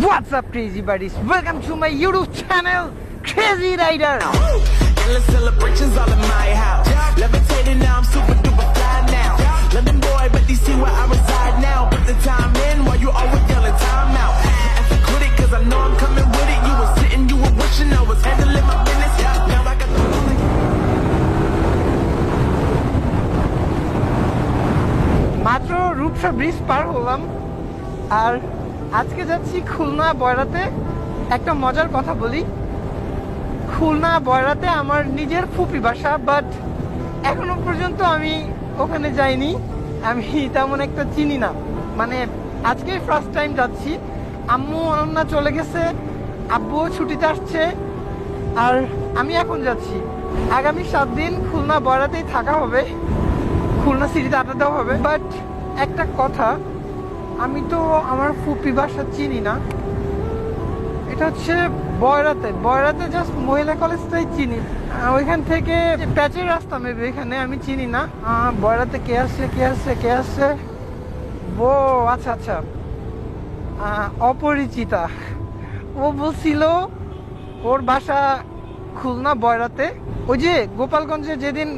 What's up, crazy buddies? Welcome to my YouTube channel, Crazy Rider. Endless celebrations all in my house. Levitating now, I'm super duper fly now. London boy, but they see where I reside now. Put the time in while you always yelling time out. And to quit it, cause I know I'm coming with it. You were sitting, you were wishing I was handling my business. Now I got the মাত্র Rupsa bridge পার হলাম আর আজকে যাচ্ছি খুলনা বয়রাতে। একটা মজার কথা বলি, খুলনা বয়রাতে আমার নিজের ফুপি বাসা, বাট এখনো পর্যন্ত আমি ওখানে যাইনি। আমি তেমন একটা চিনি না, মানে আজকে ফার্স্ট টাইম যাচ্ছি। আম্মু অনন্যা চলে গেছে, আব্বুও ছুটিতে আসছে, আর আমি এখন যাচ্ছি। আগামী 7 দিন খুলনা বয়রাতেই থাকা হবে, খুলনা সিটিতে আড্ডা দেওয়া হবে। বাট একটা কথা, আমি তো আমার ফুপি বাসা চিনি না। এটা হচ্ছে বয়রাতে জাস্ট মহিলা কলেজটাই চিনি। ওইখান থেকে প্যাচের রাস্তা মেবি, এখানে আমি চিনি না। বয়রাতে কে আসছে ও আচ্ছা আচ্ছা, অপরিচিতা। ও বলছিল ওর বাসা খুলনা বয়রাতে। ওই যে গোপালগঞ্জে যেদিন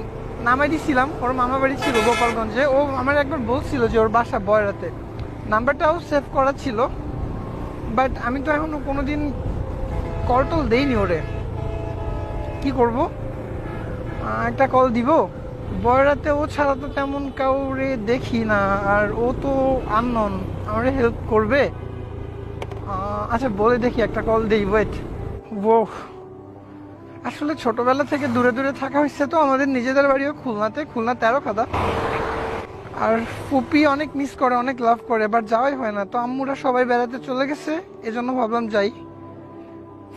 নামাই দিছিলাম, ওর মামা বাড়ি ছিল গোপালগঞ্জে। ও আমার একবার বলছিল যে ওর বাসা বয়রাতে, নাম্বারটাও সেভ করা ছিল। বাট আমি তো এখনো কোনোদিন কল টল দেইনি ওরে। কি করব, একটা কল দিব। বয়রাতে ও ছাড়া তো তেমন কাউরে দেখি না, আর ও তো আননোন, আমারে হেল্প করবে। আচ্ছা বলে দেখি, একটা কল দেই। ওয়েট, ও আসলে ছোটবেলা থেকে দূরে দূরে থাকা হয়েছে, তো আমাদের নিজেদের বাড়িও খুলনাতে, খুলনা 13 খাদা। আর ফুপি অনেক মিস করে, অনেক লাভ করে, বাট যাওয়াই হয় না। তো আম্মুরা সবাই বেড়াতে চলে গেছে, এজন্য ভাবলাম যাই।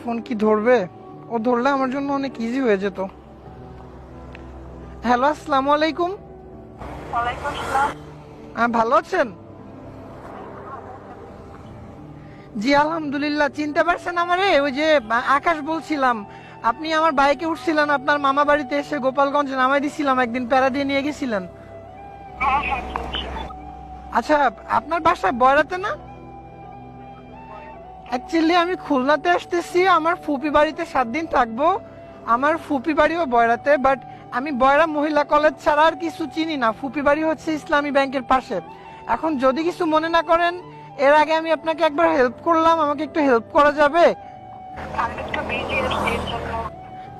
ফোন কি ধরবে? ও ধরলে আমার জন্য অনেক ইজি হয়ে যেত। হ্যালো, আসসালামু আলাইকুম। ভালো আছেন? জি আলহামদুলিল্লাহ। চিনতে পারছেন আমারে? ওই যে আকাশ বলছিলাম, আপনি আমার বাইকে উঠছিলেন, আপনার মামা বাড়িতে এসে গোপালগঞ্জ নামাই দিছিলাম, একদিন প্যারা দিয়ে নিয়ে গেছিলেন। আচ্ছা, আপনার বাসা বয়রাতে না? অ্যাকচুয়ালি আমি খুলনাতে আসতেছি, আমার ফুপি বাড়িতে 7 দিন থাকবো। আমার ফুপি বাড়িও বয়রাতে, বাট আমি বয়রা মহিলা কলেজ ছাড়া আর কিছু চিনি না। ফুপি বাড়ি হচ্ছে ইসলামী ব্যাংকের পাশে। এখন যদি কিছু মনে না করেন, এর আগে আমি আপনাকে একবার হেল্প করলাম, আমাকে একটু হেল্প করা যাবে?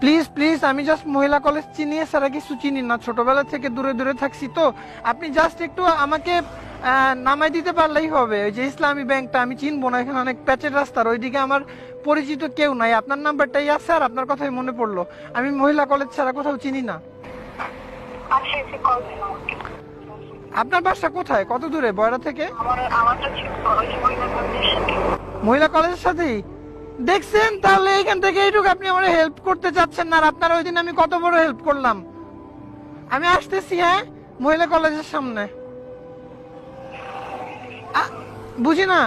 প্লিজ প্লিজ, আমি জাস্ট মহিলা কলেজ চিনি, সারা কিছু চিনি না। ছোটবেলা থেকে দূরে দূরে থাকছি, তো আপনি জাস্ট একটু আমাকে নামাই দিতে পারলেই হবে। ওই যে ইসলামী ব্যাংকটা আমি চিনবো না, এখানে অনেক প্যাচের রাস্তার ওইদিকে আমার পরিচিত কেউ নাই। আপনার নাম্বারটাই আছে, আর আপনার কথাই মনে পড়লো। আমি মহিলা কলেজ ছাড়া কোথাও চিনি না। আপনার বাসা কোথায়, কত দূরে বয়রা থেকে? মহিলা কলেজের সাথেই দেখছেন? তাহলে এখান থেকে এইটুকু আপনি আমার হেল্প করতে চাচ্ছেন না। আর আপনার ওই দিন আমি কত বড় হেল্প করলাম। আমি আসতেছি, হ্যাঁ, মহিলা কলেজের সামনে। বুঝি না,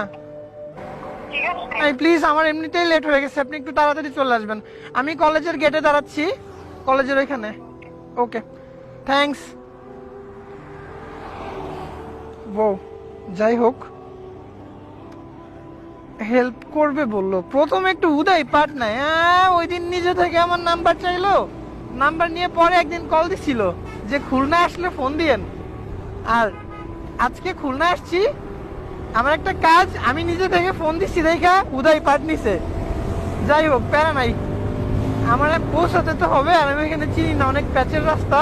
প্লিজ, আমার এমনিতেই লেট হয়ে গেছে, আপনি একটু তাড়াতাড়ি চলে আসবেন। আমি কলেজের গেটে দাঁড়াচ্ছি, কলেজের ওইখানে। ওকে, থ্যাঙ্কস। ও যাই হোক, হেল্প করবে বললো, প্রথমে একটু উদয় পাট নাই। ওই দিন নিজে থেকে আমার নাম্বার চাইলো, নাম্বার নিয়ে পরে একদিন কল দিছিল যে খুলনা আসলে ফোন দিয়েন। আর আজকে খুলনা আসছি, আমার একটা কাজ, আমি নিজে থেকে ফোন দিচ্ছি দেখা উদয় পাট নিছে। যাই হোক, প্যারা নাই, আমার পৌঁছাতে তো হবে। আর আমি এখানে চিনি না, অনেক প্যাচের রাস্তা।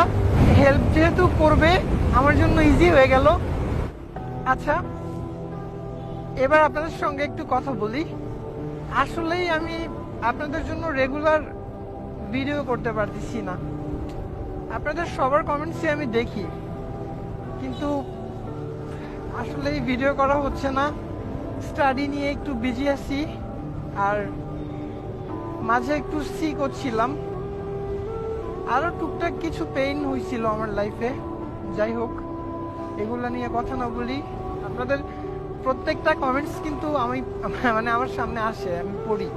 হেল্প যেহেতু করবে, আমার জন্য ইজি হয়ে গেল। আচ্ছা, এবার আপনাদের সঙ্গে একটু কথা বলি। আসলেই আমি আপনাদের জন্য রেগুলার ভিডিও করতে পারতেছি না। আপনাদের সবার কমেন্টসই আমি দেখি, কিন্তু আসলেই ভিডিও করা হচ্ছে না। স্টাডি নিয়ে একটু বিজি আছি, আর মাঝে একটু সিক হচ্ছিলাম, আরও টুকটাক কিছু পেইন হয়েছিল আমার লাইফে। যাই হোক, এগুলো নিয়ে কথা না বলি। আপনাদের প্রত্যেকটা কমেন্টস কিন্তু আমি মানে আমার সামনে আসে, আমি পড়ি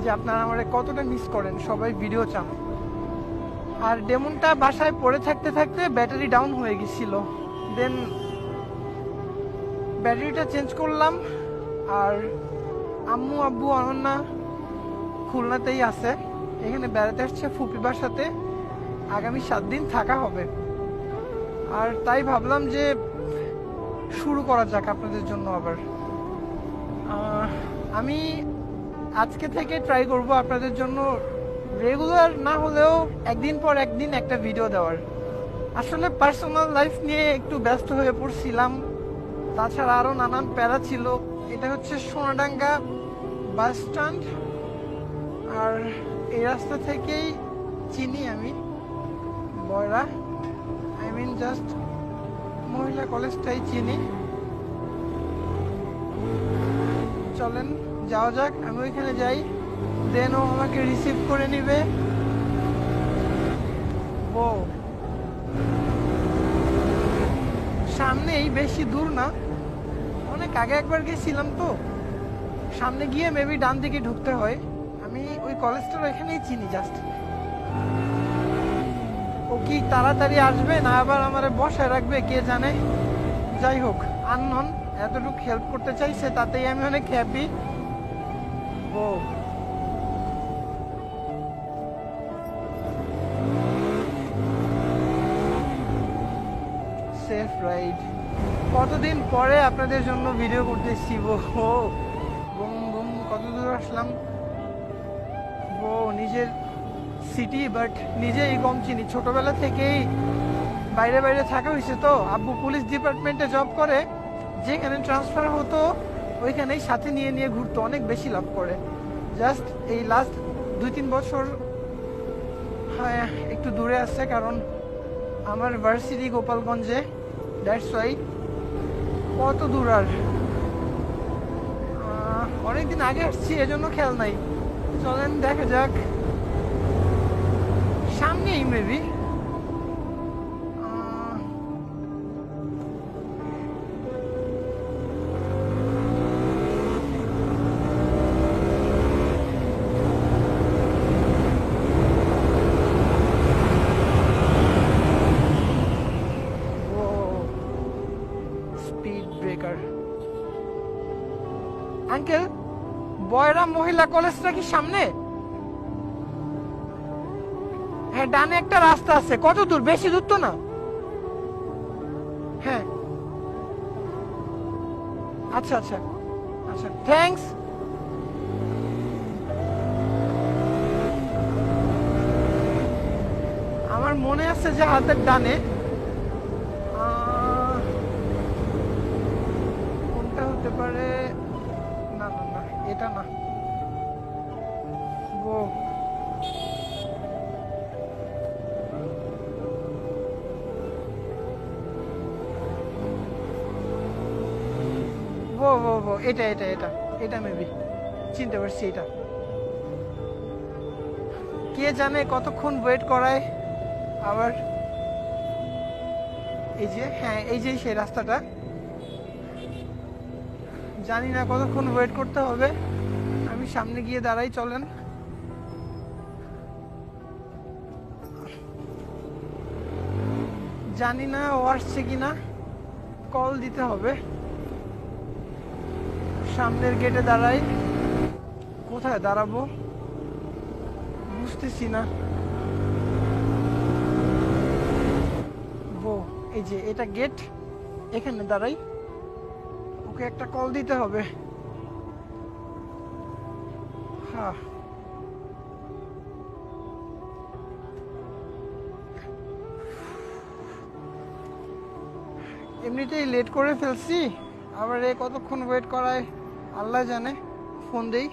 যে আপনারা আমারে কতটা মিস করেন, সবাই ভিডিও চান। আর ডেমনটা বাসায় পড়ে থাকতে থাকতে ব্যাটারি ডাউন হয়ে গেছিল, দেন ব্যাটারিটা চেঞ্জ করলাম। আর আম্মু আব্বু অনন্যা খুলনাতেই আছে, এখানে বেড়াতে আসছে ফুপি বাসাতে, আগামী 7 দিন থাকা হবে। আর তাই ভাবলাম যে শুরু করা যাক আপনাদের জন্য আবার। আমি আজকে থেকে ট্রাই করব আপনাদের জন্য রেগুলার না হলেও একদিন পর একদিন একটা ভিডিও দেওয়ার। আসলে পার্সোনাল লাইফ নিয়ে একটু ব্যস্ত হয়ে পড়ছিলাম, তাছাড়া আরো নানান প্যারা ছিল। এটা হচ্ছে সোনাডাঙ্গা বাস স্ট্যান্ড, আর এই রাস্তা থেকেই চিনি আমি বয়রা, আই মিন জাস্ট মহিলা কলেজটাই চিনি। চলেন যাওয়া যাক, আমি ওইখানে যাই, দেন ও আমাকে রিসিভ করে নিবে। ও সামনেই, বেশি দূর না, অনেক আগে একবার গেছিলাম তো। সামনে গিয়ে মেবি ডান দিকে ঢুকতে হয়। আমি ওই কলেজটার এখানেই চিনি জাস্ট। ও কি তাড়াতাড়ি আসবে না আবার আমারে বসায় রাখবে কে জানে। যাই হোক, আননন এতটুকু হেল্প করতে চাইছে, তাতেই আমি অনেক হ্যাপি। ও সেফ রাইড। কতদিন পরে আপনাদের জন্য ভিডিও করতেছি। ও বুম বুম, কত দূর আসলাম। ও নিজের সিটি বাট নিজেই কম চিনি, ছোটবেলা থেকেই বাইরে বাইরে থাকা হয়েছে তো। আব্বু পুলিশ ডিপার্টমেন্টে জব করে, যেখানে ট্রান্সফার হতো ওইখানেই সাথে নিয়ে নিয়ে ঘুরতো, অনেক বেশি লাভ করে। জাস্ট এই লাস্ট 2-3 বছর হ্যাঁ একটু দূরে আসছে, কারণ আমার ভার্সিটি গোপালগঞ্জে, দ্যাটস ওয়াই। কত দূর আর, অনেকদিন আগে আসছি এজন্য খেয়াল নাই। চলেন দেখা যাক, সামনেই মেবি। Speed breaker. আঙ্কেল, বয়রা মহিলা কলেজটা কি সামনে? হ্যাঁ, ডানে একটা রাস্তা আছে। কত দূর? বেশি দূর তো না? হ্যাঁ আচ্ছা আচ্ছা আচ্ছা, থ্যাঙ্কস। আমার মনে আছে যে হাতের ডানে। কোনটা হতে পারে? না না না, এটা না। ও ও ও ও, এটা এটা এটা এটা মেবি চিনতে পারছি। এটা কে জানে কতক্ষণ ওয়েট করায় আবার। এই যে হ্যাঁ, এই যে সেই রাস্তাটা, জানি না কতক্ষণ ওয়েট করতে হবে। আমি সামনে গিয়ে দাঁড়াই, চলেন। জানি না ও আসছে কিনা, কল দিতে হবে। সামনের গেটে দাঁড়াই, কোথায় দাঁড়াবো বুঝতেছি না। ও এই যে এটা গেট, এখানে দাঁড়াই। ওকে একটা কল দিতে হবে। হ্যাঁ এমনিতেই লেট করে ফেলছি, আবার এ কতক্ষণ ওয়েট করায় আল্লাহ জানে। ফোন দেই।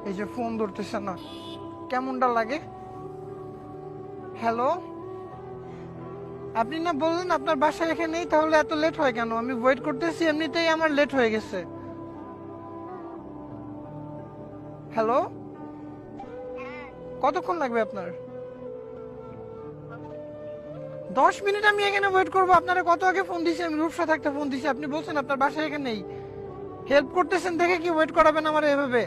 এই যে ফোন ধরতেছে না, কেমনটা লাগে। হ্যালো, আপনি না বললেন আপনার বাসা এখানেই, তাহলে এত লেট হয় কেন? আমি ওয়েট করতেছি, এমনিতেই আমার লেট হয়ে গেছে। হ্যালো, কতক্ষণ লাগবে আপনার? 10 মিনিট আমি এখানে ওয়েট করবো? আপনারা কত আগে ফোন দিছি, আমি রূপসা থাকতে ফোন দিছি, আপনি বলছেন আপনার বাসা এখানেই। হেল্প করতেছেন দেখে কি ওয়েট করাবেন আমার এভাবে?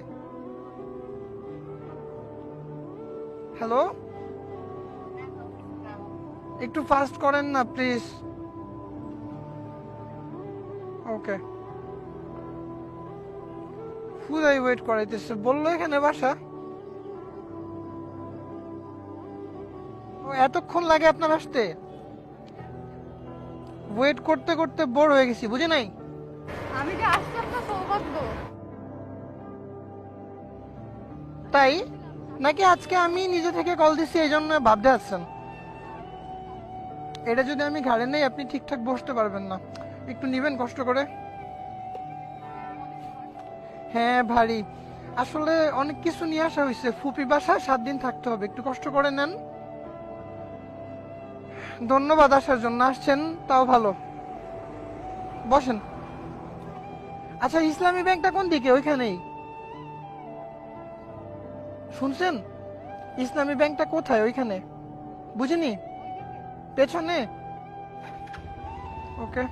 হ্যালো, একটু ফাস্ট করেন না প্লিজ। ওকে। ফুদাই ওয়েট করাইতেছে, বললো এখানে বাসা। ও এতক্ষণ লাগে আপনার আসতে? ওয়েট করতে করতে বোর হয়ে গেছি, বুঝি নাই। আমি যে আসছি আপনার সৌভাগ্য। তাই নাকি আজকে আমি নিজে থেকে কল দিছি এই জন্য ভাবতে আসছেন? এটা যদি আমি ঘাড়ে নেই আপনি ঠিকঠাক বসতে পারবেন না, একটু নিবেন কষ্ট করে। হ্যাঁ ভারী, আসলে অনেক কিছু নিয়ে আসা হয়েছে। ফুপি বাসা 7 দিন থাকতে হবে, একটু কষ্ট করে নেন। ধন্যবাদ আসার জন্য, আসছেন তাও ভালো। বসেন। আচ্ছা ইসলামী ব্যাংকটা কোন দিকে? ওইখানেই। শুনছেন ইসলামী ব্যাংকটা কোথায়? ওইখানে। বুঝিনি, পেছনে। ওকে।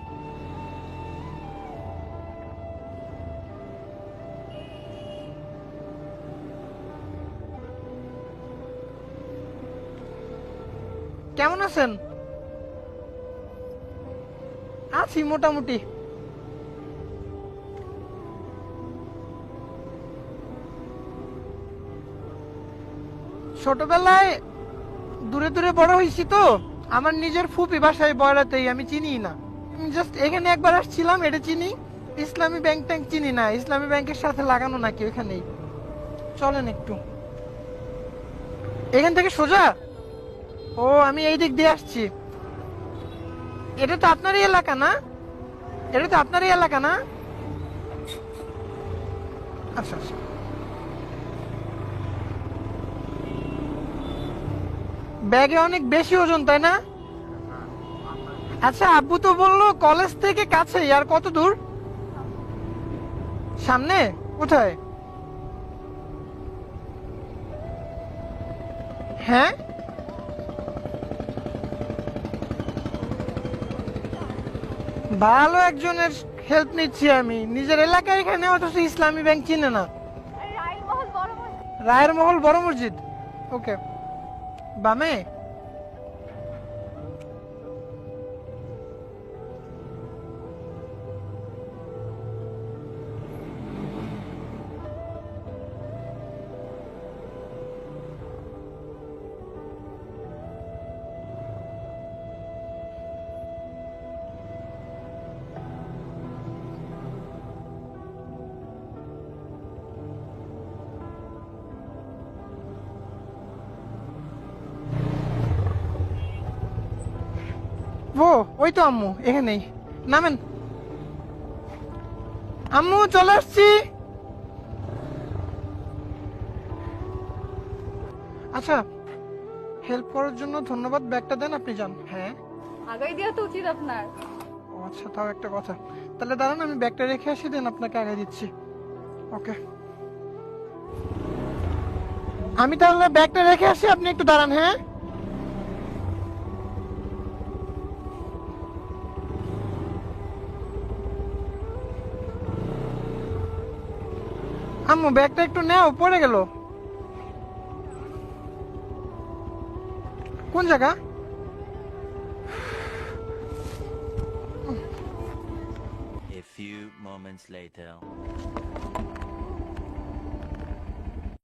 কেমন আছেন? আছি মোটামুটি। ছোটবেলায় দূরে দূরে বড় হয়েছি তো, আমার নিজের ফুপি বাসায় বয়রাতেই, আমি চিনি না। জাস্ট এখানে একবার আসছিলাম, এটা চিনি। ইসলামী ব্যাংক ট্যাঙ্ক চিনি না। ইসলামী ব্যাংকের সাথে লাগানো নাকি ওখানেই? চলেন একটু। এখান থেকে সোজা? ও আমি এই দিক দিয়ে আসছি। এটা তো আপনারই এলাকা না? এটা তো আপনারই এলাকা না? আচ্ছা আচ্ছা। ব্যাগে অনেক বেশি ওজন তাই না? আচ্ছা আব্বু তো বললো কলেজ থেকে কাছেই, আর কত দূর? সামনে? কোথায়? হ্যাঁ ভালো একজনের হেল্প নিচ্ছি আমি, নিজের এলাকায় এখানে, অথচ ইসলামী ব্যাংক চিনে না। রায়মহল বড় মসজিদ। রায়ের মহল বড় মসজিদ। ওকে। বামে? ও ওই তো আম্মু, এখানেই। নামেন। আম্মু চলে আসছি। আচ্ছা হেল্প করার জন্য ধন্যবাদ, ব্যাগটা দেন, আপনি যান। হ্যাঁ আগাই দেওয়া তো উচিত আপনার। ও আচ্ছা, তাও একটা কথা। তাহলে দাঁড়ান আমি ব্যাগটা রেখে আসি, দেন আপনাকে আগে দিচ্ছি। ওকে। আমি তাহলে ব্যাগটা রেখে আসি, আপনি একটু দাঁড়ান। হ্যাঁ আম্মু ব্যাগটা একটু নেও, পড়ে গেল। কোন জায়গা? A few moments later.